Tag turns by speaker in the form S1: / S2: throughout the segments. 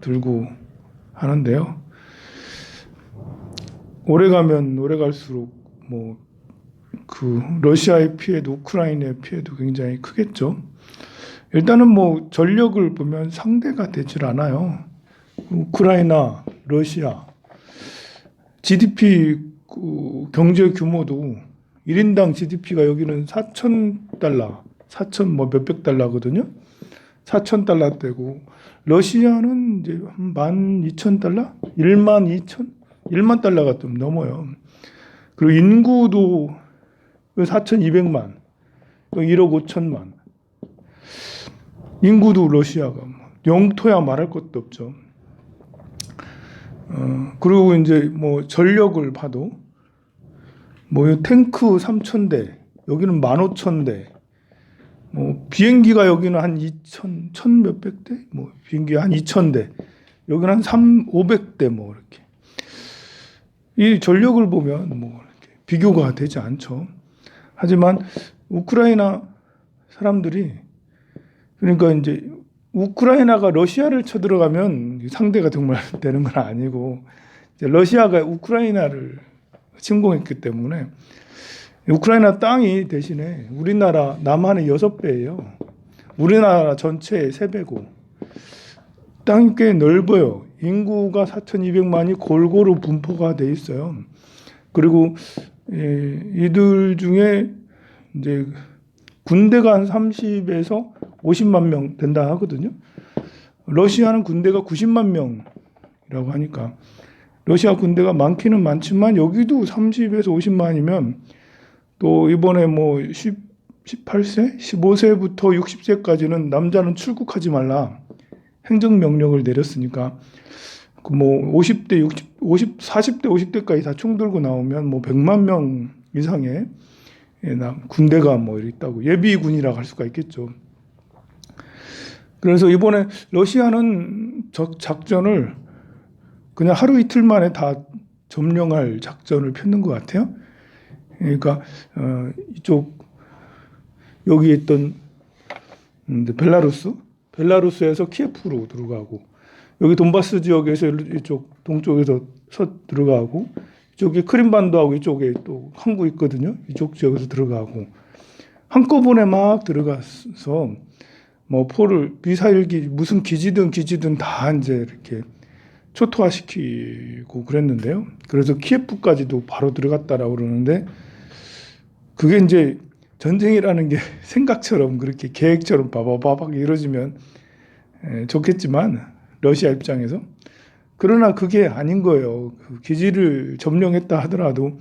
S1: 들고 하는데요. 오래 가면 오래 갈수록 뭐 그 러시아의 피해도 우크라이나의 피해도 굉장히 크겠죠. 일단은 뭐 전력을 보면 상대가 되질 않아요. 우크라이나, 러시아, GDP 경제 규모도 1인당 GDP가 여기는 4,000달러, 4천 뭐 몇백 달러거든요. 4,000달러대고 러시아는 이제 한 12,000달러? 1만 달러가 좀 넘어요. 그리고 인구도 4,200만, 1억 5천만. 인구도 러시아가 영토야 말할 것도 없죠. 그리고 이제 뭐 전력을 봐도 뭐 탱크 3,000대, 여기는 15,000대, 뭐 비행기가 여기는 한 2,000 몇백 대, 뭐 비행기가 한 2,000대, 여기는 한 500대 뭐 이렇게. 이 전력을 보면 뭐 이렇게 비교가 되지 않죠. 하지만 우크라이나 사람들이, 그러니까 이제 우크라이나가 러시아를 쳐들어가면 상대가 정말 되는 건 아니고, 이제 러시아가 우크라이나를 침공했기 때문에 우크라이나 땅이 대신에 우리나라 남한의 6배예요. 우리나라 전체의 3배고 땅이 꽤 넓어요. 인구가 4,200만이 골고루 분포가 돼 있어요. 그리고 이들 중에 이제 군대가 한 30에서 50만 명 된다 하거든요. 러시아는 군대가 90만 명이라고 하니까 러시아 군대가 많기는 많지만 여기도 30에서 50만이면 또 이번에 뭐 18세, 15세부터 60세까지는 남자는 출국하지 말라 행정명령을 내렸으니까 그 뭐 50대, 40대, 50대까지 다 총 들고 나오면 뭐 100만 명 이상의 군대가 뭐 있다고 예비군이라고 할 수가 있겠죠. 그래서 이번에 러시아는 작전을 그냥 하루 이틀 만에 다 점령할 작전을 폈는 것 같아요. 그러니까 이쪽 여기 있던 벨라루스에서 키예프로 들어가고, 여기 돈바스 지역에서 이쪽 동쪽에서 들어가고, 이쪽에 크림반도하고 이쪽에 또 항구 있거든요. 이쪽 지역에서 들어가고 한꺼번에 막 들어가서 뭐 포를 미사일기 무슨 기지든 다 이제 이렇게 초토화시키고 그랬는데요. 그래서 키예프까지도 바로 들어갔다라고 그러는데, 그게 이제 전쟁이라는 게 생각처럼 그렇게 계획처럼 바바바박 이루어지면 좋겠지만 러시아 입장에서, 그러나 그게 아닌 거예요. 그 기지를 점령했다 하더라도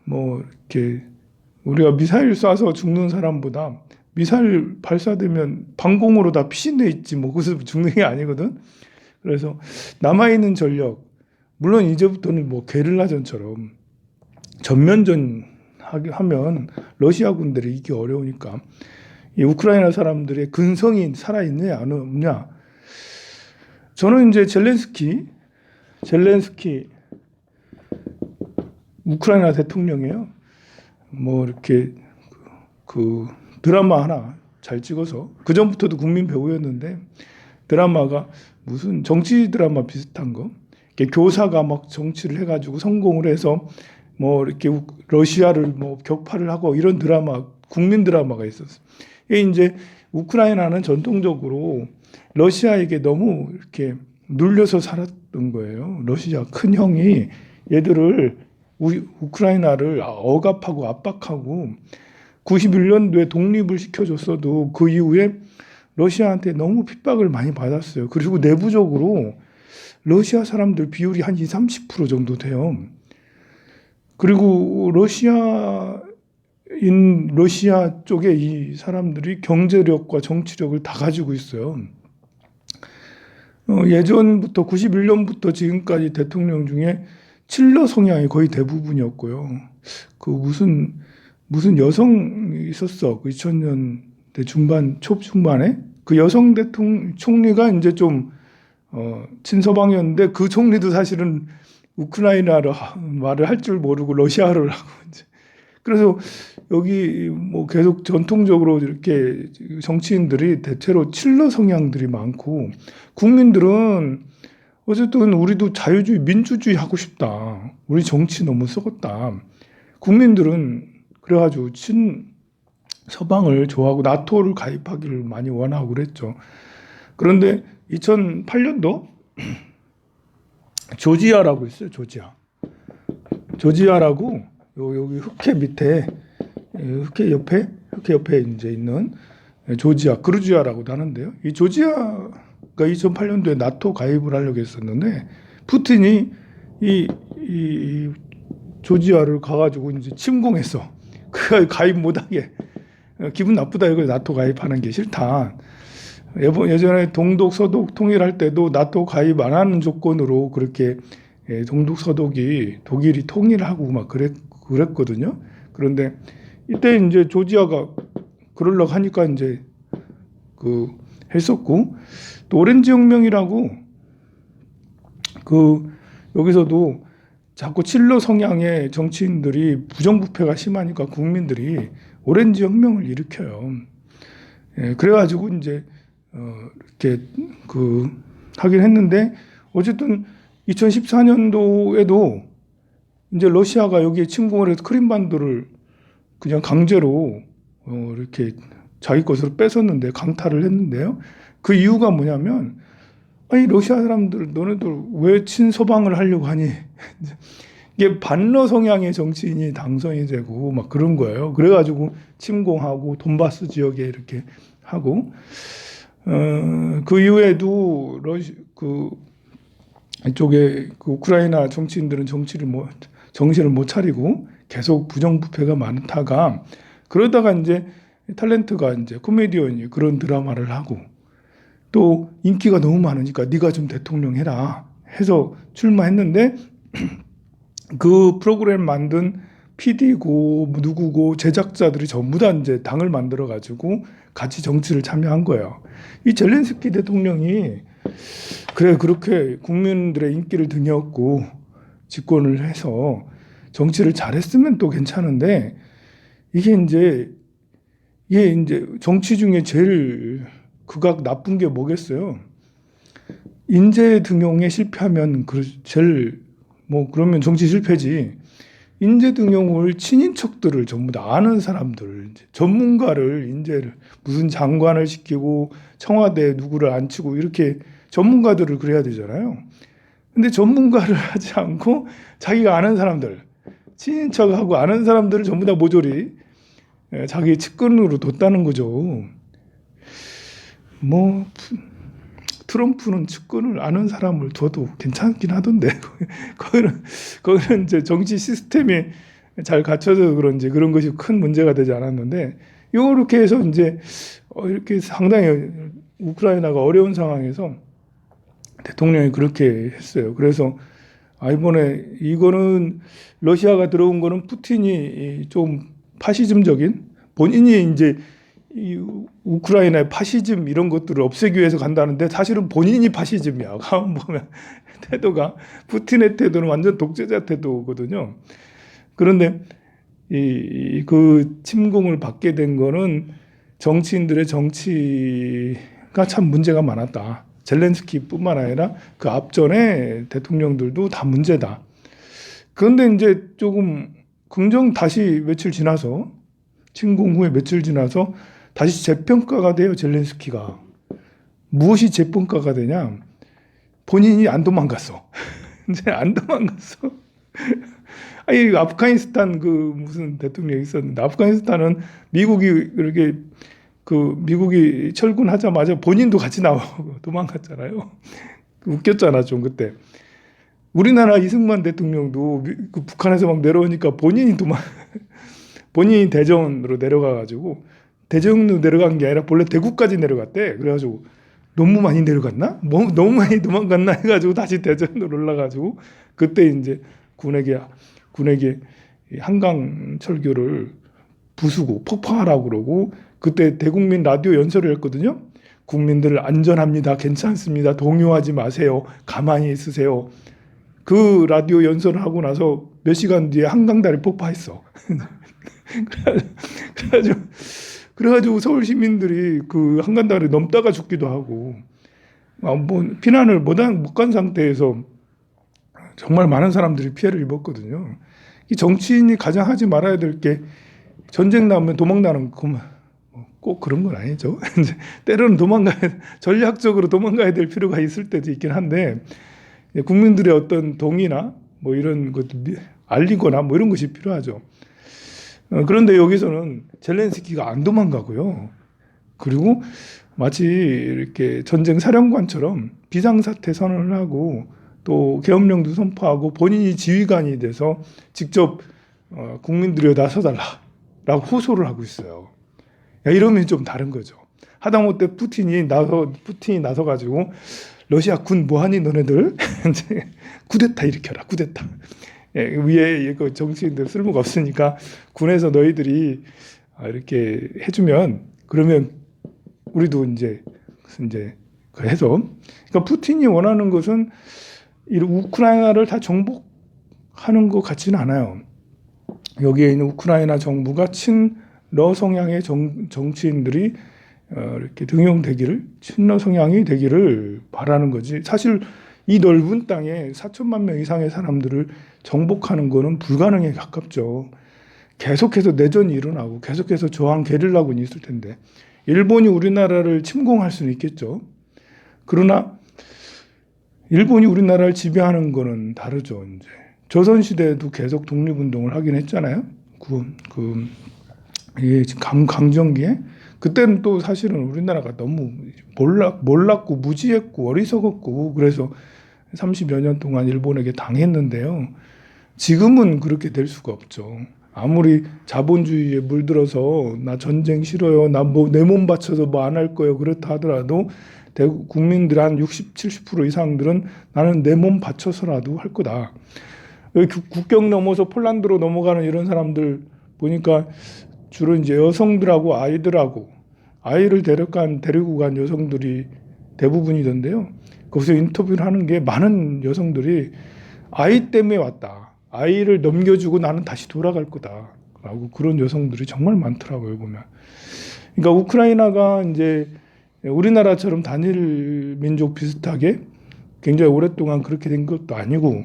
S1: 뭐 이렇게 우리가 미사일 쏴서 죽는 사람보다 미사일 발사되면 방공으로 다 피신돼 있지 뭐 그래서 죽는 게 아니거든. 그래서 남아있는 전력, 물론 이제부터는 뭐 게릴라전처럼 전면전 하면 러시아 군들이 이기 어려우니까 이 우크라이나 사람들의 근성이 살아있느냐 안 없냐. 저는 이제 젤렌스키 우크라이나 대통령이에요. 뭐 이렇게 그 드라마 하나 잘 찍어서, 그 전부터도 국민 배우였는데 드라마가 무슨 정치 드라마 비슷한 거, 교사가 막 정치를 해가지고 성공을 해서 뭐 이렇게 러시아를 뭐 격파를 하고 이런 드라마, 국민 드라마가 있었어요. 이게 이제 우크라이나는 전통적으로 러시아에게 너무 이렇게 눌려서 살았던 거예요. 러시아 큰 형이 얘들을 우크라이나를 억압하고 압박하고 91년도에 독립을 시켜줬어도 그 이후에 러시아한테 너무 핍박을 많이 받았어요. 그리고 내부적으로 러시아 사람들 비율이 한 20, 30% 정도 돼요. 그리고 러시아 쪽에 이 사람들이 경제력과 정치력을 다 가지고 있어요. 예전부터 91년부터 지금까지 대통령 중에 칠러 성향이 거의 대부분이었고요. 그 무슨 여성이 있었어. 그 2000년대 초중반에 그 여성 총리가 이제 좀 친서방이었는데, 그 총리도 사실은 우크라이나로 말을 할 줄 모르고 러시아어를 하고 이제, 그래서 여기 뭐 계속 전통적으로 이렇게 정치인들이 대체로 칠러 성향들이 많고, 국민들은 어쨌든 우리도 자유주의, 민주주의 하고 싶다. 우리 정치 너무 썩었다. 국민들은 그래가지고 서방을 좋아하고 나토를 가입하기를 많이 원하고 그랬죠. 그런데 2008년도 조지아라고 있어요. 조지아라고 여기 흑해 밑에 흑해 옆에 이제 있는 그루지아라고도 하는데요. 이 조지아가 2008년도에 나토 가입을 하려고 했었는데 푸틴이 이 조지아를 가가지고 이제 침공했어. 그 가입 못하게 기분 나쁘다 이거 나토 가입하는 게 싫다. 예전에 동독 서독 통일할 때도 나토 가입 안 하는 조건으로 그렇게 동독 서독이 독일이 통일하고 막 그랬거든요. 그런데 이때 이제 조지아가 그러려고 하니까 이제 했었고 또 오렌지 혁명이라고 여기서도 자꾸 칠러 성향의 정치인들이 부정부패가 심하니까 국민들이 오렌지 혁명을 일으켜요. 그래가지고 이제 이렇게 하긴 했는데 어쨌든 2014년도에도 이제 러시아가 여기에 침공을 해서 크림반도를 그냥 강제로 이렇게 자기 것으로 뺏었는데 강탈을 했는데요. 그 이유가 뭐냐면 아니 러시아 사람들 너네들 왜 친서방을 하려고 하니? 이게 반러 성향의 정치인이 당선이 되고 막 그런 거예요. 그래가지고 침공하고 돈바스 지역에 이렇게 하고 그 이후에도 이쪽에 우크라이나 정치인들은 정신을 못 차리고 계속 부정부패가 많다가 그러다가 이제 탤런트가 이제 코미디언이 그런 드라마를 하고 또 인기가 너무 많으니까 네가 좀 대통령 해라 해서 출마했는데 그 프로그램 만든 PD고 누구고 제작자들이 전부 다 이제 당을 만들어 가지고 같이 정치를 참여한 거예요. 이 젤렌스키 대통령이 그렇게 국민들의 인기를 등에 업고 집권을 해서 정치를 잘했으면 또 괜찮은데 이게 이제 정치 중에 제일 극악 나쁜 게 뭐겠어요? 인재 등용에 실패하면 그러면 정치 실패지. 인재 등용을 친인척들을 전부 다 아는 사람들, 전문가를 인재를 무슨 장관을 시키고 청와대에 누구를 앉히고 이렇게 전문가들을 그래야 되잖아요. 근데 전문가를 하지 않고 자기가 아는 사람들, 친인척하고 아는 사람들을 전부 다 모조리 자기 측근으로 뒀다는 거죠. 트럼프는 측근을 아는 사람을 둬도 괜찮긴 하던데 거기는 이제 정치 시스템이 잘 갖춰져서 그런지 그런 것이 큰 문제가 되지 않았는데 이렇게 해서 이제 이렇게 상당히 우크라이나가 어려운 상황에서 대통령이 그렇게 했어요. 그래서 이거는 러시아가 들어온 거는 푸틴이 좀 파시즘적인 본인이 이제 이 우크라이나의 파시즘 이런 것들을 없애기 위해서 간다는데 사실은 본인이 파시즘이야. 가만 보면 태도가 푸틴의 태도는 완전 독재자 태도거든요. 그런데 그 침공을 받게 된 거는 정치인들의 정치가 참 문제가 많았다. 젤렌스키뿐만 아니라 그 앞전에 대통령들도 다 문제다. 그런데 이제 조금 다시 며칠 지나서 침공 후에 며칠 지나서 다시 재평가가 돼요. 젤렌스키가. 무엇이 재평가가 되냐? 본인이 안 도망갔어. 이제 안 도망갔어. 아니 아프가니스탄 무슨 대통령이 있었는데 아프가니스탄은 미국이 철군하자마자 본인도 같이 나오고 도망갔잖아요. 웃겼잖아 좀 그때. 우리나라 이승만 대통령도 북한에서 막 내려오니까 본인이 대전으로 내려가가지고 대전으로 내려간 게 아니라 본래 대구까지 내려갔대. 그래가지고 너무 많이 내려갔나? 너무 많이 도망갔나 해가지고 다시 대전으로 올라가지고 그때 이제 군에게 한강 철교를 부수고 폭파하라고 그러고 그때 대국민 라디오 연설을 했거든요. 국민들 안전합니다. 괜찮습니다. 동요하지 마세요. 가만히 있으세요. 그 라디오 연설을 하고 나서 몇 시간 뒤에 한강다리 폭파했어. 그래가지고 서울 시민들이 그 한강다리 넘다가 죽기도 하고 뭐 피난을 못 간 상태에서 정말 많은 사람들이 피해를 입었거든요. 이 정치인이 가장 하지 말아야 될 게 전쟁 나면 도망나는 꼭 그런 건 아니죠. 때로는 전략적으로 도망가야 될 필요가 있을 때도 있긴 한데 국민들의 어떤 동의나 뭐 이런 것들 알리거나 뭐 이런 것이 필요하죠. 그런데 여기서는 젤렌스키가 안 도망가고요. 그리고 마치 이렇게 전쟁 사령관처럼 비상사태 선언을 하고 또 계엄령도 선포하고 본인이 지휘관이 돼서 직접 국민들이 나서달라라고 호소를 하고 있어요. 야, 이러면 좀 다른 거죠. 하다못해 푸틴이 나서가지고 러시아 군 뭐하니 너네들 이제 쿠데타 일으켜라 쿠데타. 예, 위에 그 정치인들 쓸모가 없으니까 군에서 너희들이 이렇게 해주면 그러면 우리도 이제 해서 그러니까 푸틴이 원하는 것은 이 우크라이나를 다 정복하는 것 같지는 않아요. 여기에 있는 우크라이나 정부가 친러 성향의 정치인들이 이렇게 등용되기를 친러 성향이 되기를 바라는 거지. 사실 이 넓은 땅에 4천만 명 이상의 사람들을 정복하는 거는 불가능에 가깝죠. 계속해서 내전이 일어나고 계속해서 저항 게릴라군이 있을 텐데 일본이 우리나라를 침공할 수는 있겠죠. 그러나 일본이 우리나라를 지배하는 거는 다르죠. 이제 조선시대에도 계속 독립운동을 하긴 했잖아요. 이게 강점기에 그때는 또 사실은 우리나라가 너무 몰랐고 무지했고 어리석었고 그래서 30여 년 동안 일본에게 당했는데요. 지금은 그렇게 될 수가 없죠. 아무리 자본주의에 물들어서 나 전쟁 싫어요. 나 뭐 내 몸 바쳐서 뭐 안 할 거예요. 그렇다 하더라도 대구 국민들 한 60, 70% 이상들은 나는 내 몸 바쳐서라도 할 거다. 국경 넘어서 폴란드로 넘어가는 이런 사람들 보니까 주로 이제 여성들하고 아이를 데리고 간 여성들이 대부분이던데요. 거기서 인터뷰를 하는 게 많은 여성들이 아이 때문에 왔다. 아이를 넘겨주고 나는 다시 돌아갈 거다. 라고 그런 여성들이 정말 많더라고요, 보면. 그러니까 우크라이나가 이제 우리나라처럼 단일 민족 비슷하게 굉장히 오랫동안 그렇게 된 것도 아니고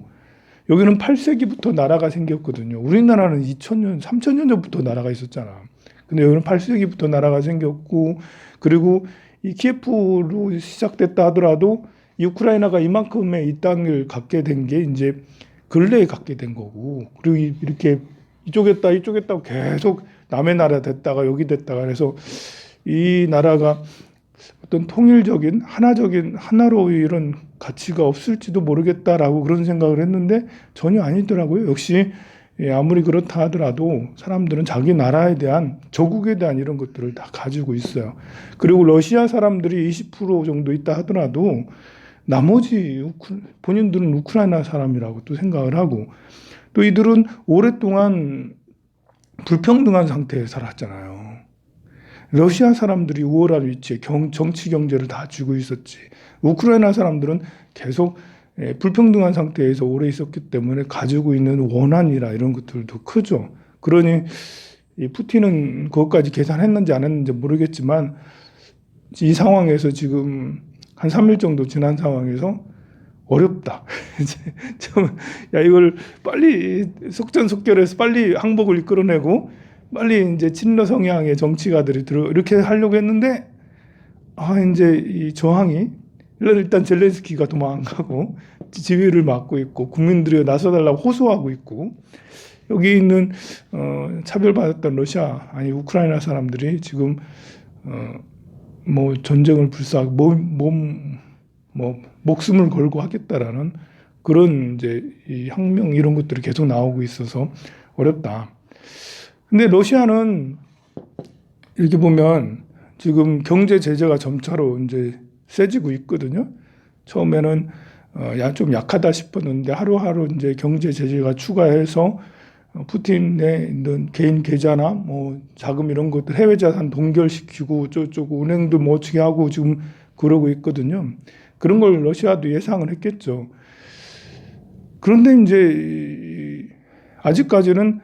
S1: 여기는 8세기부터 나라가 생겼거든요. 우리나라는 2000년, 3000년 전부터 나라가 있었잖아. 근데 여기는 8세기부터 나라가 생겼고 그리고 이 키예프로 시작됐다 하더라도 이 우크라이나가 이만큼의 이 땅을 갖게 된 게 이제 근래에 갖게 된 거고 그리고 이렇게 이쪽에 있다고 계속 남의 나라 됐다가 여기 됐다가 그래서 이 나라가 어떤 통일적인 하나로 이런 가치가 없을지도 모르겠다라고 그런 생각을 했는데 전혀 아니더라고요. 역시 아무리 그렇다 하더라도 사람들은 자기 나라에 대한 조국에 대한 이런 것들을 다 가지고 있어요. 그리고 러시아 사람들이 20% 정도 있다 하더라도 나머지 본인들은 우크라이나 사람이라고 또 생각을 하고 또 이들은 오랫동안 불평등한 상태에 살았잖아요. 러시아 사람들이 우월한 위치에 정치 경제를 다 쥐고 있었지. 우크라이나 사람들은 계속 불평등한 상태에서 오래 있었기 때문에 가지고 있는 원한이라 이런 것들도 크죠. 그러니 이 푸틴은 그것까지 계산했는지 안 했는지 모르겠지만 이 상황에서 지금 한 3일 정도 지난 상황에서 어렵다. 이제 야 이걸 빨리 속전속결해서 빨리 항복을 이끌어내고 빨리 이제 친러 성향의 정치가들이 이렇게 하려고 했는데 이제 이 저항이 일단 젤렌스키가 도망가고 지위를 맡고 있고 국민들이 나서달라고 호소하고 있고 여기 있는 차별받았던 러시아 아니 우크라이나 사람들이 지금 뭐 전쟁을 불사하고 목숨을 걸고 하겠다라는 그런 이제 이 혁명 이런 것들이 계속 나오고 있어서 어렵다. 근데 러시아는 이렇게 보면 지금 경제 제재가 점차로 이제 세지고 있거든요. 처음에는 좀 약하다 싶었는데 하루하루 이제 경제 제재가 추가해서 푸틴의 있는 개인 계좌나 뭐 자금 이런 것들 해외 자산 동결시키고 저쪽 은행도 뭐 어떻게 하고 지금 그러고 있거든요. 그런 걸 러시아도 예상을 했겠죠. 그런데 이제 아직까지는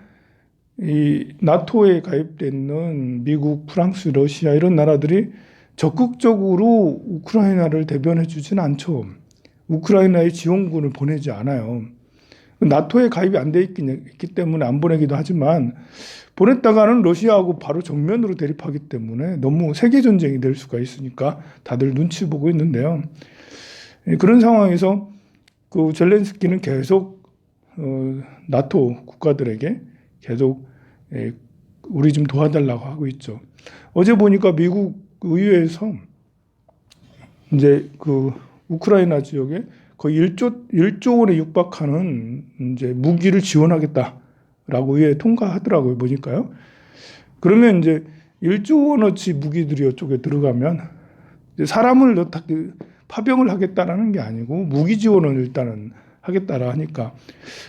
S1: 이 나토에 가입돼 있는 미국, 프랑스, 러시아 이런 나라들이 적극적으로 우크라이나를 대변해 주진 않죠. 우크라이나에 지원군을 보내지 않아요. 나토에 가입이 안 돼 있기 때문에 안 보내기도 하지만 보냈다가는 러시아하고 바로 정면으로 대립하기 때문에 너무 세계 전쟁이 될 수가 있으니까 다들 눈치 보고 있는데요. 그런 상황에서 그 젤렌스키는 계속 나토 국가들에게 계속 우리 좀 도와달라고 하고 있죠. 어제 보니까 미국 의회에서 이제 그 우크라이나 지역에 거의 1조 원에 육박하는 이제 무기를 지원하겠다라고 의회에 통과하더라고요. 보니까요. 그러면 이제 1조 원어치 무기들이 이쪽에 들어가면 이제 사람을 파병을 하겠다라는 게 아니고 무기 지원을 일단은 하겠다라 하니까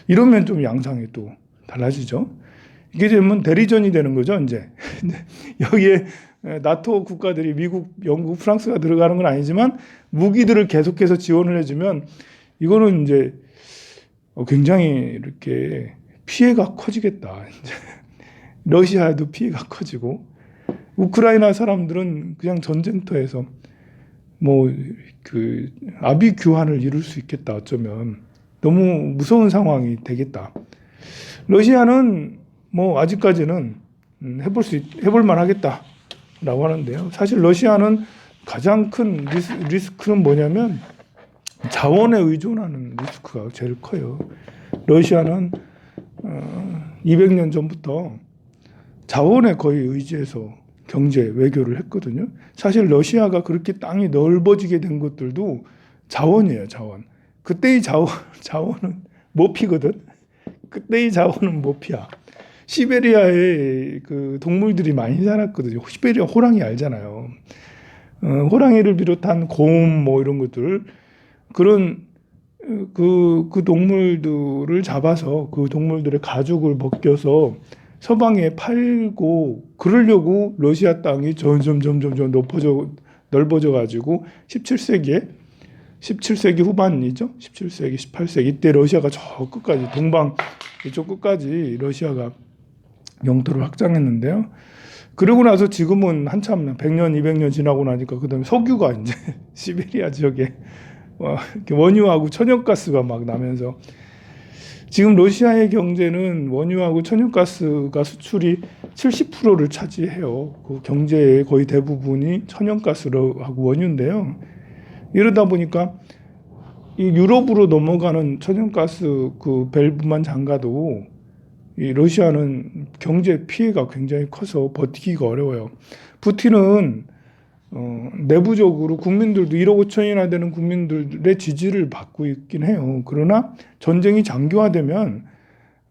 S1: 이러면 좀 양상이 또 달라지죠. 이게 되면 대리전이 되는 거죠. 이제 여기에 나토 국가들이 미국, 영국, 프랑스가 들어가는 건 아니지만 무기들을 계속해서 지원을 해주면 이거는 이제 굉장히 이렇게 피해가 커지겠다. 러시아에도 피해가 커지고 우크라이나 사람들은 그냥 전쟁터에서 뭐 그 아비 규환을 이룰 수 있겠다. 어쩌면 너무 무서운 상황이 되겠다. 러시아는 뭐 아직까지는 해볼 만하겠다라고 하는데요. 사실 러시아는 가장 큰 리스크는 뭐냐면 자원에 의존하는 리스크가 제일 커요. 러시아는 200년 전부터 자원에 거의 의지해서 경제 외교를 했거든요. 사실 러시아가 그렇게 땅이 넓어지게 된 것들도 자원이에요. 자원. 그때의 자원은 못 피거든. 그때의 자원은 못 피야. 시베리아에 그 동물들이 많이 살았거든요. 시베리아 호랑이 알잖아요. 호랑이를 비롯한 곰 뭐 이런 것들 그런 그 동물들을 잡아서 그 동물들의 가죽을 벗겨서 서방에 팔고 그러려고 러시아 땅이 점점 넓어져 가지고 17세기 후반이죠. 17세기, 18세기 이때 러시아가 저 끝까지 동방 이쪽 끝까지 러시아가 영토를 확장했는데요. 그러고 나서 지금은 한참 100년, 200년 지나고 나니까 그다음에 석유가 이제 시베리아 지역에 원유하고 천연가스가 막 나면서 지금 러시아의 경제는 원유하고 천연가스가 수출이 70%를 차지해요. 그 경제의 거의 대부분이 천연가스하고 원유인데요. 이러다 보니까 이 유럽으로 넘어가는 천연가스 그 밸브만 잠가도 이 러시아는 경제 피해가 굉장히 커서 버티기가 어려워요. 푸틴은 내부적으로 국민들도 1억 5천이나 되는 국민들의 지지를 받고 있긴 해요. 그러나 전쟁이 장기화되면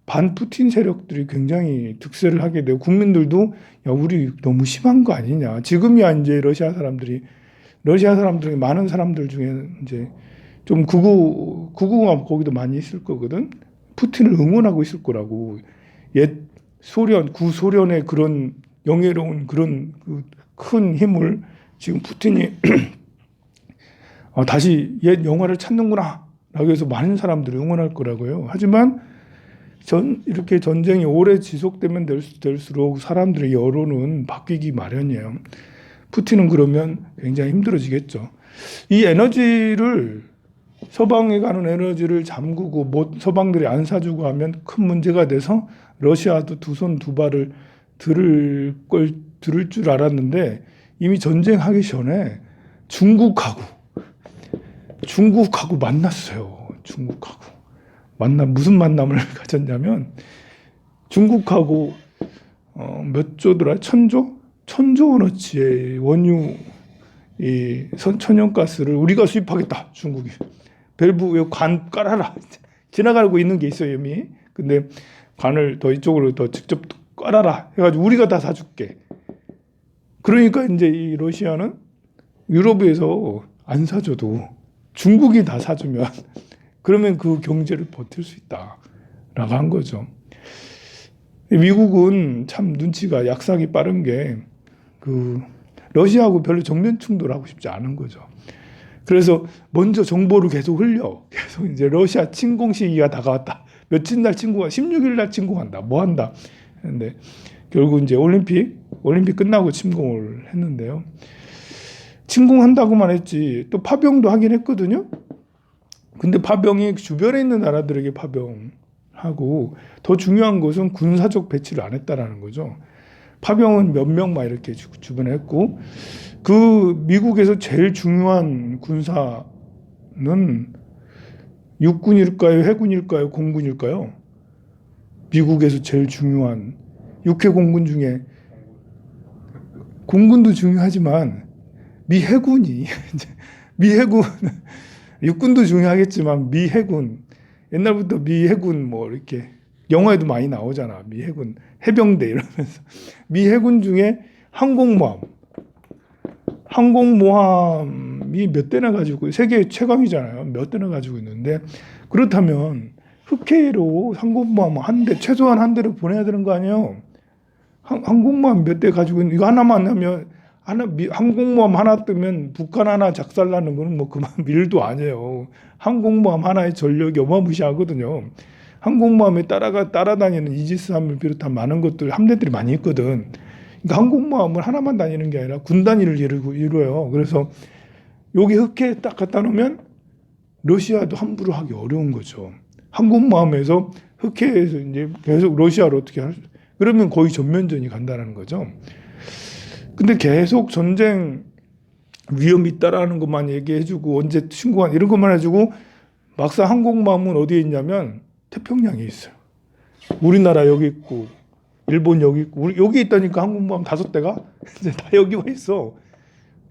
S1: 반푸틴 세력들이 굉장히 득세를 하게 되고 국민들도 야 우리 너무 심한 거 아니냐. 지금이야 이제 러시아 사람들이 많은 사람들 중에 이제 좀 극우가 거기도 많이 있을 거거든. 푸틴을 응원하고 있을 거라고. 옛 소련, 구소련의 그런 영예로운 그런 그 큰 힘을 지금 푸틴이 다시 옛 영화를 찾는구나 라고 해서 많은 사람들이 응원할 거라고요. 하지만 이렇게 전쟁이 오래 지속되면 될수록 사람들의 여론은 바뀌기 마련이에요. 푸틴은 그러면 굉장히 힘들어지겠죠. 이 에너지를 서방에 가는 에너지를 잠그고 서방들이 안 사주고 하면 큰 문제가 돼서 러시아도 두 손 두 발을 들을 줄 알았는데 이미 전쟁하기 전에 중국하고 만났어요. 중국하고 무슨 만남을 가졌냐면 중국하고 몇 조더라? 1,000조 원어치의 원유 이 천연가스를 우리가 수입하겠다. 중국이 밸브 관 깔아라. 지나가고 있는 게 있어요 이미. 근데 관을 더 이쪽으로 더 직접 깔아라 해가지고 우리가 다 사줄게. 그러니까 이제 이 러시아는 유럽에서 안 사줘도 중국이 다 사주면 그러면 그 경제를 버틸 수 있다라고 한 거죠. 미국은 참 눈치가 약삭이 빠른 게 그 러시아하고 별로 정면 충돌하고 싶지 않은 거죠. 그래서 먼저 정보를 계속 흘려. 계속 이제 러시아 침공 시기가 다가왔다. 며칠 날 침공한 16일 날 침공한다. 뭐 한다. 근데 결국 이제 올림픽 끝나고 침공을 했는데요. 침공한다고만 했지 또 파병도 하긴 했거든요. 근데 파병이 주변에 있는 나라들에게 파병하고 더 중요한 것은 군사적 배치를 안 했다라는 거죠. 파병은 몇 명만 이렇게 주변에 했고 그 미국에서 제일 중요한 군사는 육군일까요? 해군일까요? 공군일까요? 미국에서 제일 중요한 육해 공군 중에 공군도 중요하지만 미 해군이 미 해군 육군도 중요하겠지만 미 해군 옛날부터 미 해군 뭐 이렇게 영화에도 많이 나오잖아. 미 해군 해병대 이러면서 미 해군 중에 항공모함이 몇 대나 가지고 세계 최강이잖아요. 몇 대나 가지고 있는데 그렇다면 흑해로 항공모함 한 대 최소한 한 대를 보내야 되는 거 아니에요? 항공모함 몇 대 가지고 있는 이거 하나만 하면 항공모함 하나 뜨면 북한 하나 작살나는 거는 뭐 그만 일도 아니에요. 항공모함 하나의 전력이 어마무시하거든요. 항공모함에 따라다니는 이지스함을 비롯한 많은 것들 함대들이 많이 있거든. 그러니까 항공모함을 하나만 다니는 게 아니라 군 단위를 이루어요. 그래서 여기 흑해에 딱 갖다 놓으면 러시아도 함부로 하기 어려운 거죠. 항공모함에서 흑해에서 이제 계속 러시아로 어떻게 그러면 거의 전면전이 간다는 거죠. 근데 계속 전쟁 위험이 있다라는 것만 얘기해주고 언제 신고한 이런 것만 해주고 막상 항공모함은 어디에 있냐면 태평양에 있어요. 우리나라 여기 있고 일본 여기 있고 여기 있다니까 항공모함 5대가 이제 다 여기 와 있어.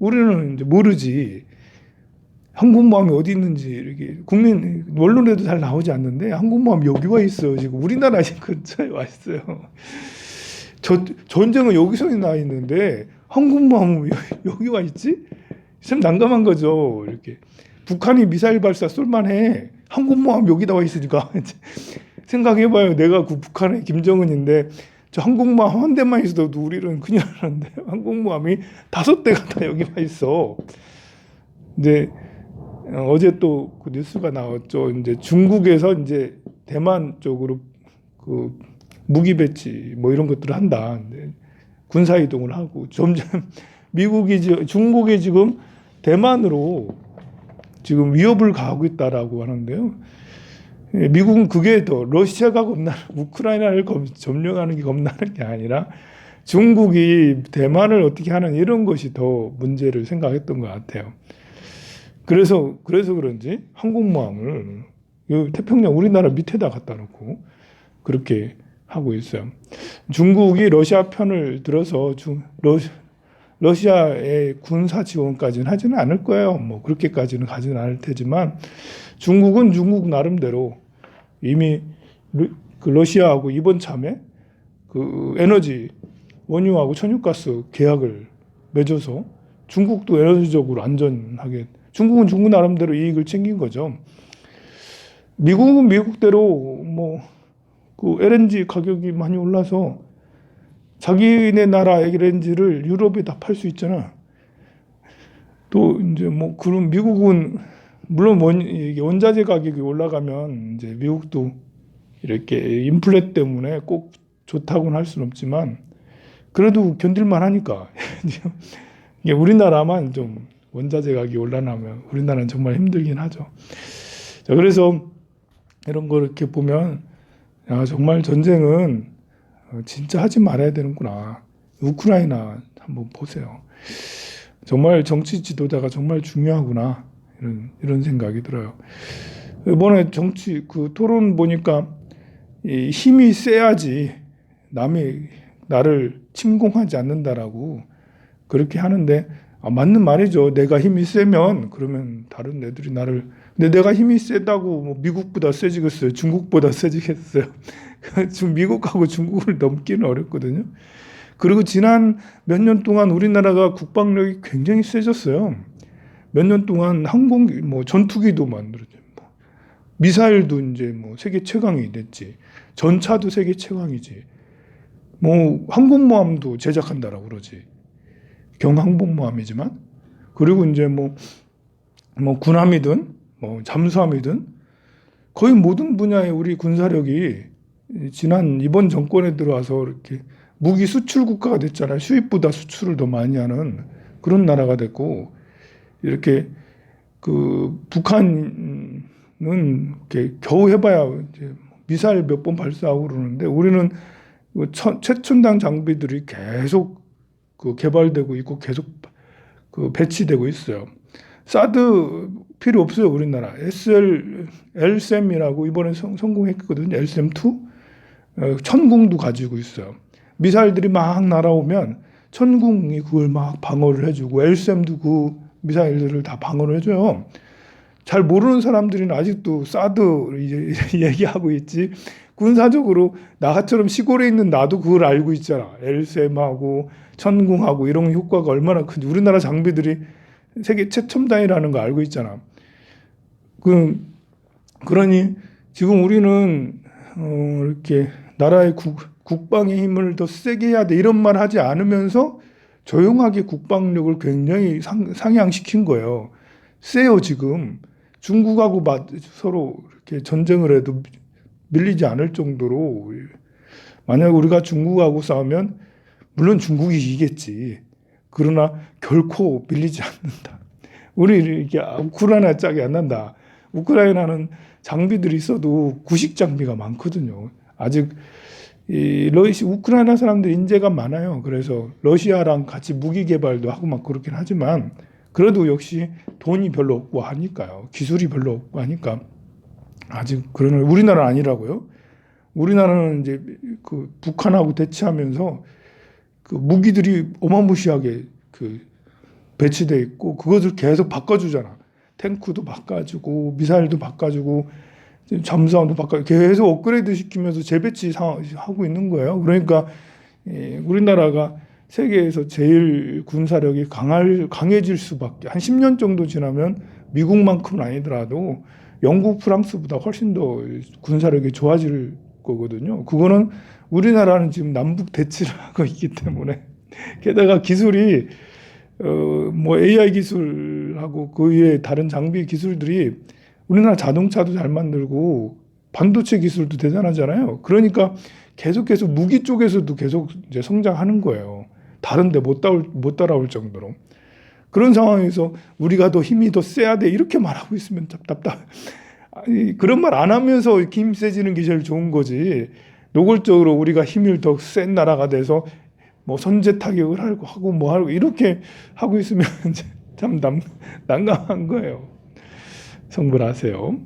S1: 우리는 이제 모르지. 항공모함이 어디 있는지 이렇게 국민 언론에도 잘 나오지 않는데 항공모함이 여기 와 있어요. 지금 우리나라 근처에 와 있어요. 전쟁은 여기서 나 있는데 항공모함은 여기 와 있지? 참 난감한 거죠. 이렇게 북한이 미사일 발사 쏠만해. 항공모함 여기다 와 있으니까 생각해봐요. 내가 그 북한의 김정은인데 저 항공모함 한 대만 있어도 우리는 큰일 나는데 항공모함이 5대가 다 여기 와 있어. 이제 어제 또 그 뉴스가 나왔죠. 이제 중국에서 이제 대만 쪽으로 그 무기 배치 뭐 이런 것들을 한다. 군사 이동을 하고 점점 중국이 지금 대만으로 지금 위협을 가하고 있다라고 하는데요. 미국은 그게 더 러시아가 우크라이나를 점령하는 게 겁나는 게 아니라 중국이 대만을 어떻게 하는 이런 것이 더 문제를 생각했던 것 같아요. 그래서 그런지 항공모함을 태평양 우리나라 밑에다 갖다 놓고 그렇게 하고 있어요. 중국이 러시아 편을 들어서 러시아의 군사 지원까지는 하지는 않을 거예요. 뭐 그렇게까지는 가지는 않을 테지만 중국은 중국 나름대로 이미 그 러시아하고 이번 참에 그 에너지 원유하고 천연가스 계약을 맺어서 중국도 에너지적으로 안전하게 중국은 중국 나름대로 이익을 챙긴 거죠. 미국은 미국대로 뭐 그 LNG 가격이 많이 올라서 자기네 나라 LNG를 유럽에다 팔 수 있잖아. 또 이제 뭐 그럼 미국은 물론 원자재 가격이 올라가면 이제 미국도 이렇게 인플레 때문에 꼭 좋다고는 할 수는 없지만 그래도 견딜만 하니까 이게 우리나라만 좀 원자재 가격이 올라나면 우리나라는 정말 힘들긴 하죠. 자, 그래서 이런 거 이렇게 보면 야, 정말 전쟁은 진짜 하지 말아야 되는구나. 우크라이나 한번 보세요. 정말 정치 지도자가 정말 중요하구나. 이런 생각이 들어요. 이번에 정치 그 토론 보니까 이 힘이 세야지 남이 나를 침공하지 않는다라고 그렇게 하는데 맞는 말이죠. 내가 힘이 세면 그러면 다른 애들이 나를 근데 내가 힘이 세다고 뭐 미국보다 세지겠어요? 중국보다 세지겠어요? 지금 미국하고 중국을 넘기는 어렵거든요. 그리고 지난 몇 년 동안 우리나라가 국방력이 굉장히 세졌어요. 몇 년 동안 항공기, 뭐 전투기도 만들었죠. 뭐 미사일도 이제 뭐 세계 최강이 됐지. 전차도 세계 최강이지. 뭐 항공모함도 제작한다라고 그러지. 경항공모함이지만 그리고 이제 뭐 군함이든 뭐 잠수함이든 거의 모든 분야의 우리 군사력이 이번 정권에 들어와서 이렇게 무기 수출 국가가 됐잖아요. 수입보다 수출을 더 많이 하는 그런 나라가 됐고 이렇게 그 북한은 이렇게 겨우 해봐야 이제 미사일 몇 번 발사하고 그러는데 우리는 그 최첨단 장비들이 계속 그 개발되고 있고 계속 그 배치되고 있어요. 사드 필요 없어요, 우리나라. LSAM이라고 이번에 성공했거든요. LSAM-2. 천궁도 가지고 있어요. 미사일들이 막 날아오면 천궁이 그걸 막 방어를 해주고 LSAM도 그 미사일들을 다 방어를 해줘요. 잘 모르는 사람들은 아직도 사드 이제 얘기하고 있지. 군사적으로 나처럼 시골에 있는 나도 그걸 알고 있잖아. LSAM하고 천궁하고 이런 효과가 얼마나 큰지. 우리나라 장비들이 세계 최첨단이라는 거 알고 있잖아. 그러니 지금 우리는 이렇게 나라의 국방의 힘을 더 세게 해야 돼 이런 말 하지 않으면서 조용하게 국방력을 굉장히 상향시킨 거예요. 세요 지금. 중국하고 서로 이렇게 전쟁을 해도 밀리지 않을 정도로. 만약 우리가 중국하고 싸우면 물론 중국이 이기겠지. 그러나 결코 밀리지 않는다. 우리 이렇게 우크라이나 짝이 안 난다. 우크라이나는 장비들이 있어도 구식 장비가 많거든요. 아직 우크라이나 사람들 인재가 많아요. 그래서 러시아랑 같이 무기 개발도 하고 막 그렇긴 하지만 그래도 역시 돈이 별로 없고 하니까요. 기술이 별로 없고 하니까 아직 그런 우리나라 아니라고요. 우리나라는 이제 그 북한하고 대치하면서 그 무기들이 어마무시하게 그 배치돼 있고 그것을 계속 바꿔주잖아. 탱크도 바꿔주고 미사일도 바꿔주고 잠수함도 바꿔 계속 업그레이드 시키면서 재배치하고 있는 거예요. 그러니까 우리나라가 세계에서 제일 군사력이 강해질 수밖에. 한 10년 정도 지나면 미국만큼은 아니더라도 영국, 프랑스보다 훨씬 더 군사력이 좋아질 거거든요. 그거는 우리나라는 지금 남북 대치를 하고 있기 때문에 게다가 기술이 뭐 AI 기술하고 그 외에 다른 장비 기술들이 우리나라 자동차도 잘 만들고 반도체 기술도 대단하잖아요. 그러니까 계속 무기 쪽에서도 계속 이제 성장하는 거예요. 다른데 못 따라올 정도로. 그런 상황에서 우리가 더 힘이 더 세야 돼 이렇게 말하고 있으면 답답. 그런 말 안 하면서 힘 세지는 게 제일 좋은 거지. 노골적으로 우리가 힘을 더 센 나라가 돼서 뭐 선제 타격을 하고 뭐 하고 이렇게 하고 있으면 참 난감한 거예요. 성불하세요.